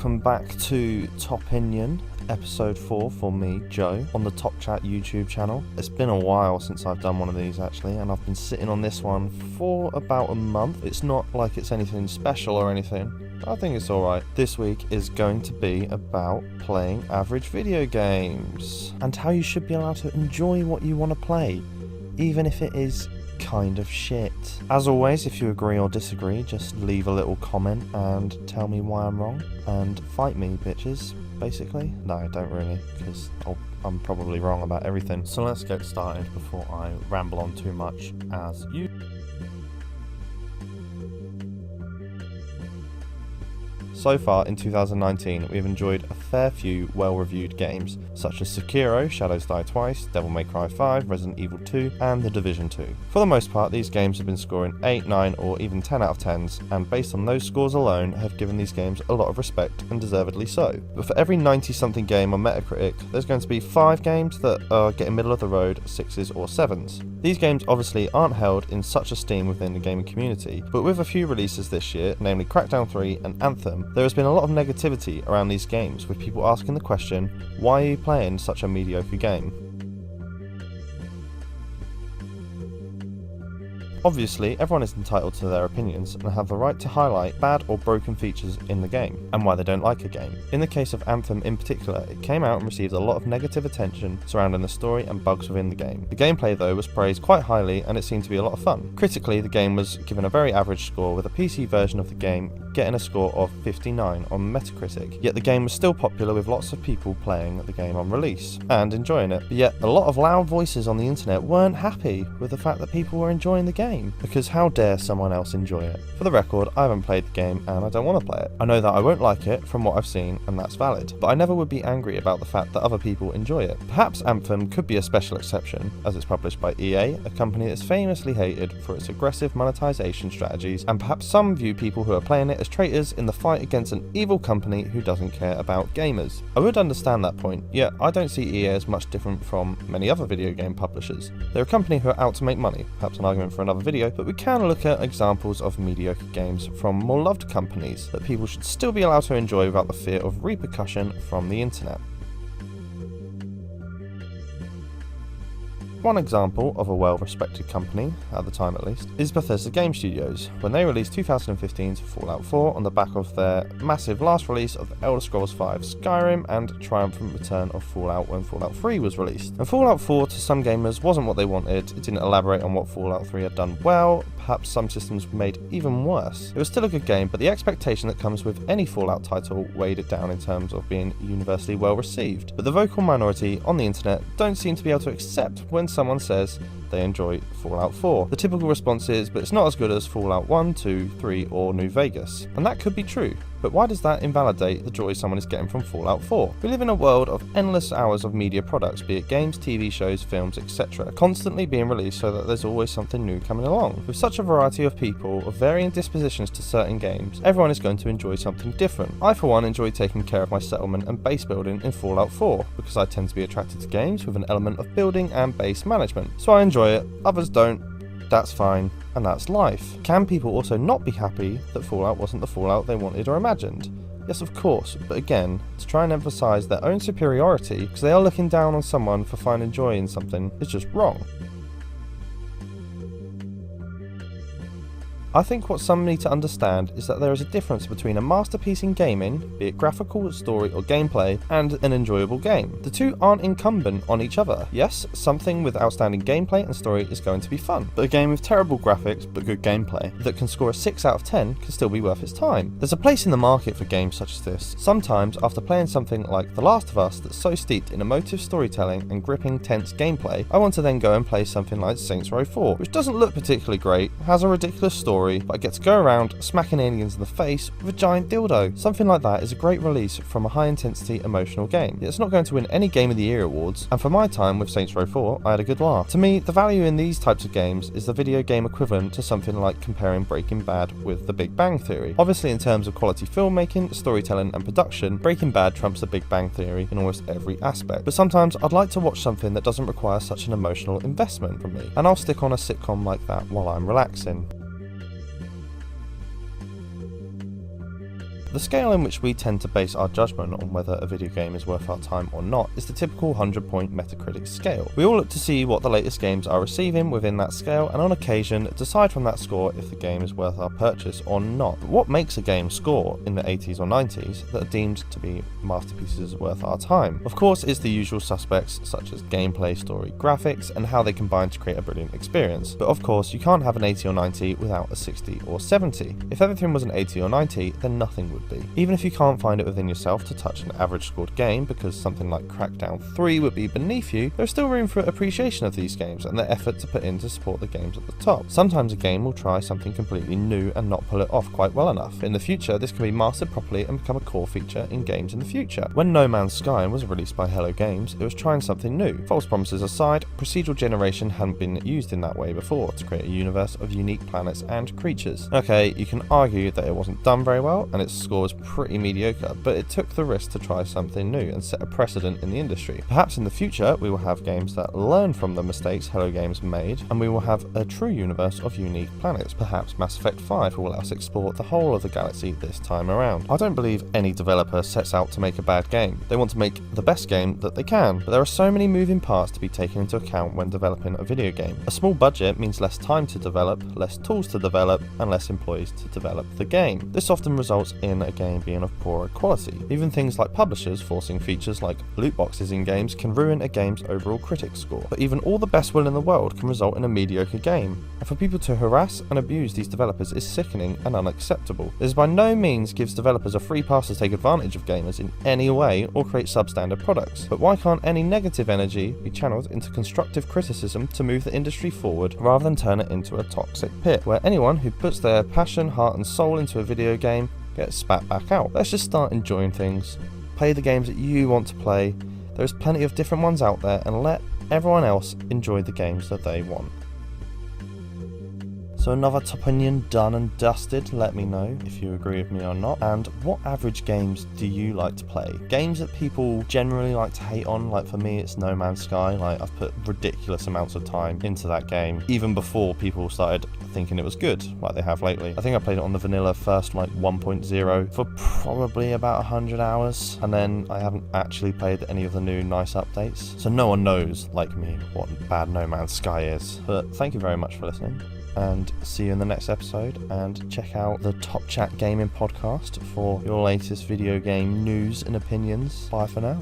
welcome back to TOPinion, episode 4 for me, Joe, on the Top Chat YouTube channel. It's been a while since I've done one of these actually, and I've been sitting on this one for about a month. It's not like it's anything special or anything. I think it's alright. This week is going to be about playing average video games, and how you should be allowed to enjoy what you want to play, even if it is kind of shit. As always, if you agree or disagree, just leave a little comment and tell me why I'm wrong, and fight me, bitches, basically. No, don't really, because I'm probably wrong about everything. So let's get started before I ramble on too much as you. So far in 2019, we've enjoyed a fair few well-reviewed games, such as Sekiro, Shadows Die Twice, Devil May Cry 5, Resident Evil 2, and The Division 2. For the most part, these games have been scoring 8, 9, or even 10 out of 10s, and based on those scores alone, have given these games a lot of respect, and deservedly so. But for every 90-something game on Metacritic, there's going to be 5 games that are getting middle of the road 6s or 7s. These games obviously aren't held in such esteem within the gaming community, but with a few releases this year, namely Crackdown 3 and Anthem, there has been a lot of negativity around these games, with people asking the question, why are you playing such a mediocre game? Obviously, everyone is entitled to their opinions and have the right to highlight bad or broken features in the game, and why they don't like a game. In the case of Anthem in particular, it came out and received a lot of negative attention surrounding the story and bugs within the game. The gameplay though was praised quite highly, and it seemed to be a lot of fun. Critically, the game was given a very average score, with a PC version of the game getting a score of 59 on Metacritic. Yet the game was still popular, with lots of people playing the game on release and enjoying it. But yet a lot of loud voices on the internet weren't happy with the fact that people were enjoying the game, because how dare someone else enjoy it? For the record, I haven't played the game and I don't want to play it. I know that I won't like it from what I've seen, and that's valid, but I never would be angry about the fact that other people enjoy it. Perhaps Anthem could be a special exception, as it's published by EA, a company that's famously hated for its aggressive monetization strategies, and perhaps some view people who are playing it as traitors in the fight against an evil company who doesn't care about gamers. I would understand that point, yet I don't see EA as much different from many other video game publishers. They're a company who are out to make money, perhaps an argument for another video, but we can look at examples of mediocre games from more loved companies that people should still be allowed to enjoy without the fear of repercussion from the internet. One example of a well-respected company, at the time at least, is Bethesda Game Studios, when they released 2015's Fallout 4 on the back of their massive last release of Elder Scrolls V Skyrim and triumphant return of Fallout when Fallout 3 was released. And Fallout 4 to some gamers wasn't what they wanted. It didn't elaborate on what Fallout 3 had done well, perhaps some systems were made even worse. It was still a good game, but the expectation that comes with any Fallout title weighed it down in terms of being universally well received. But the vocal minority on the internet don't seem to be able to accept when someone says they enjoy Fallout 4. The typical response is, but it's not as good as Fallout 1, 2, 3 or New Vegas. And that could be true, but why does that invalidate the joy someone is getting from Fallout 4? We live in a world of endless hours of media products, be it games, TV shows, films, etc., constantly being released, so that there's always something new coming along. With such a variety of people of varying dispositions to certain games, everyone is going to enjoy something different. I for one enjoy taking care of my settlement and base building in Fallout 4, because I tend to be attracted to games with an element of building and base management. So I enjoy it, others don't, that's fine, and that's life. Can people also not be happy that Fallout wasn't the Fallout they wanted or imagined? Yes, of course, but again, to try and emphasise their own superiority because they are looking down on someone for finding joy in something is just wrong. I think what some need to understand is that there is a difference between a masterpiece in gaming, be it graphical, story or gameplay, and an enjoyable game. The two aren't incumbent on each other. Yes, something with outstanding gameplay and story is going to be fun, but a game with terrible graphics but good gameplay that can score a 6 out of 10 can still be worth its time. There's a place in the market for games such as this. Sometimes, after playing something like The Last of Us that's so steeped in emotive storytelling and gripping, tense gameplay, I want to then go and play something like Saints Row 4, which doesn't look particularly great, has a ridiculous story, but I get to go around smacking aliens in the face with a giant dildo. Something like that is a great release from a high-intensity emotional game. It's not going to win any Game of the Year awards, and for my time with Saints Row 4, I had a good laugh. To me, the value in these types of games is the video game equivalent to something like comparing Breaking Bad with The Big Bang Theory. Obviously, in terms of quality filmmaking, storytelling and production, Breaking Bad trumps The Big Bang Theory in almost every aspect. But sometimes I'd like to watch something that doesn't require such an emotional investment from me, and I'll stick on a sitcom like that while I'm relaxing. The scale in which we tend to base our judgment on whether a video game is worth our time or not is the typical 100-point Metacritic scale. We all look to see what the latest games are receiving within that scale, and on occasion decide from that score if the game is worth our purchase or not. But what makes a game score in the 80s or 90s that are deemed to be masterpieces worth our time? Of course, it's the usual suspects such as gameplay, story, graphics, and how they combine to create a brilliant experience. But of course, you can't have an 80 or 90 without a 60 or 70. If everything was an 80 or 90, then nothing would be. Even if you can't find it within yourself to touch an average scored game because something like Crackdown 3 would be beneath you, there's still room for appreciation of these games and the effort to put in to support the games at the top. Sometimes a game will try something completely new and not pull it off quite well enough. In the future, this can be mastered properly and become a core feature in games in the future. When No Man's Sky was released by Hello Games, it was trying something new. False promises aside, procedural generation hadn't been used in that way before to create a universe of unique planets and creatures. Okay, you can argue that it wasn't done very well and its score was pretty mediocre, but it took the risk to try something new and set a precedent in the industry. Perhaps in the future we will have games that learn from the mistakes Hello Games made, and we will have a true universe of unique planets. Perhaps Mass Effect 5 will let us explore the whole of the galaxy this time around. I don't believe any developer sets out to make a bad game. They want to make the best game that they can, but there are so many moving parts to be taken into account when developing a video game. A small budget means less time to develop, less tools to develop, and less employees to develop the game. This often results in a game being of poorer quality. Even things like publishers forcing features like loot boxes in games can ruin a game's overall critic score. But even all the best will in the world can result in a mediocre game. And for people to harass and abuse these developers is sickening and unacceptable. This by no means gives developers a free pass to take advantage of gamers in any way or create substandard products. But why can't any negative energy be channeled into constructive criticism to move the industry forward rather than turn it into a toxic pit, where anyone who puts their passion, heart and soul into a video game gets spat back out? Let's just start enjoying things. Play the games that you want to play. There's plenty of different ones out there, and let everyone else enjoy the games that they want. So another TOPinion done and dusted. Let me know if you agree with me or not. And what average games do you like to play? Games that people generally like to hate on, like for me it's No Man's Sky. Like I've put ridiculous amounts of time into that game, even before people started thinking it was good, like they have lately. I think I played it on the vanilla first, like 1.0, for probably about 100 hours, and then I haven't actually played any of the new nice updates. So no one knows, like me, what bad No Man's Sky is. But thank you very much for listening, and see you in the next episode, and check out the Top Chat Gaming podcast for your latest video game news and opinions. Bye for now.